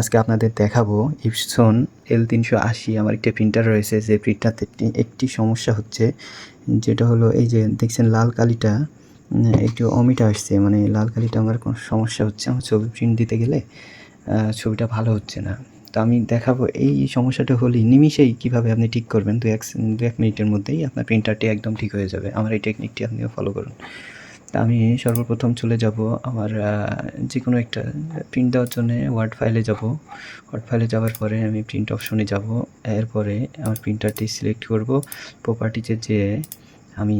আজকে আপনাদের দেখাবো ইপসন L380 আমার একটা প্রিন্টার রয়েছে, যে প্রিন্টারতে একটি সমস্যা হচ্ছে, যেটা হলো এই যে দেখছেন লাল কালিটা একটু অমিট আসছে, মানে লাল কালিটা আমার কোনো সমস্যা হচ্ছে, আমার ছবি প্রিন্ট দিতে গেলে ছবিটা ভালো হচ্ছে না। তো আমি দেখাবো এই সমস্যাটা হলেই নিমিষেই কীভাবে আপনি ঠিক করবেন। দু এক মিনিটের মধ্যেই আপনার প্রিন্টারটি একদম ঠিক হয়ে যাবে। আমার এই টেকনিকটি আপনিও ফলো করুন। তা আমি সর্বপ্রথম চলে যাব আমার যে কোনো একটা প্রিন্ট দেওয়ার জন্যে ওয়ার্ড ফাইলে যাব। ওয়ার্ড ফাইলে যাওয়ার পরে আমি প্রিন্ট অপশনে যাব। এরপরে আমার প্রিন্টারটি সিলেক্ট করব। প্রপার্টিজে যেয়ে আমি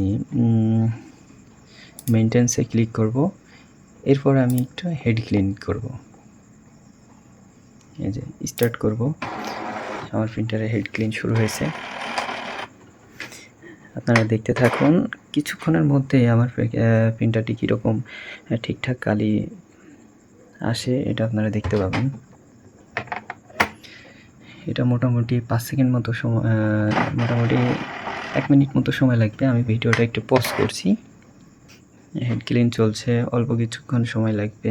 মেইনটেন্যান্সে ক্লিক করব। এরপরে আমি একটু হেড ক্লিন করব। এই যে স্টার্ট করব। আমার প্রিন্টারে হেড ক্লিন শুরু হয়েছে, আপনারা দেখতে থাকুন। কিছুক্ষণের মধ্যেই আমার প্রিন্টারটি কীরকম ঠিকঠাক কালি আসে এটা আপনারা দেখতে পাবেন। এটা মোটামুটি 5 সেকেন্ড মতো সময়, মোটামুটি 1 মিনিট মতো সময় লাগবে। আমি ভিডিওটা একটু পজ করছি। হেড ক্লিন চলছে, অল্প কিছুক্ষণ সময় লাগবে।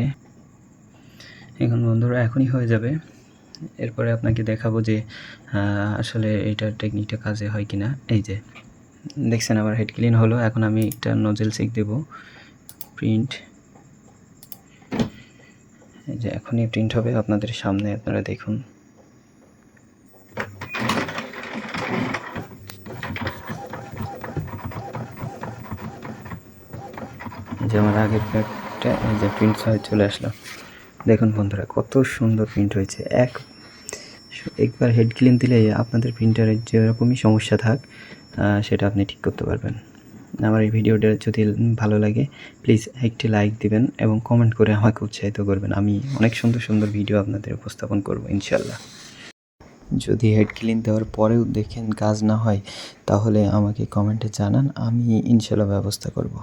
এখন বন্ধুরা এখনই হয়ে যাবে। এরপরে আপনাকে দেখাবো যে আসলে এইটার টেকনিকটা কাজে হয় কিনা। এই যে দেখছেন আমার হেড ক্লিন হলো। এখন আমি একটা নজেল চেক দেব। প্রিন্ট, এই যে এখনই প্রিন্ট হবে আপনাদের সামনে, আপনারা দেখুন। যে আমার আগের প্যাকটা এই যে প্রিন্ট হয়ে চলে আসলো। দেখুন বন্ধুরা কত সুন্দর প্রিন্ট হয়েছে। একবার হেড ক্লিন দিলেই আপনাদের প্রিন্টারের যেরকমই সমস্যা থাক সেটা আপনি ঠিক করতে পারবেন। আমার এই ভিডিওটা যদি ভালো লাগে প্লিজ একটি লাইক দিবেন এবং কমেন্ট করে আমাকে উৎসাহিত করবেন। আমি অনেক সুন্দর সুন্দর ভিডিও আপনাদের উপস্থাপন করব ইনশাল্লাহ। যদি হেড ক্লিন দেওয়ার পরেও দেখেন কাজ না হয় তাহলে আমাকে কমেন্টে জানান, আমি ইনশাল্লাহ ব্যবস্থা করব।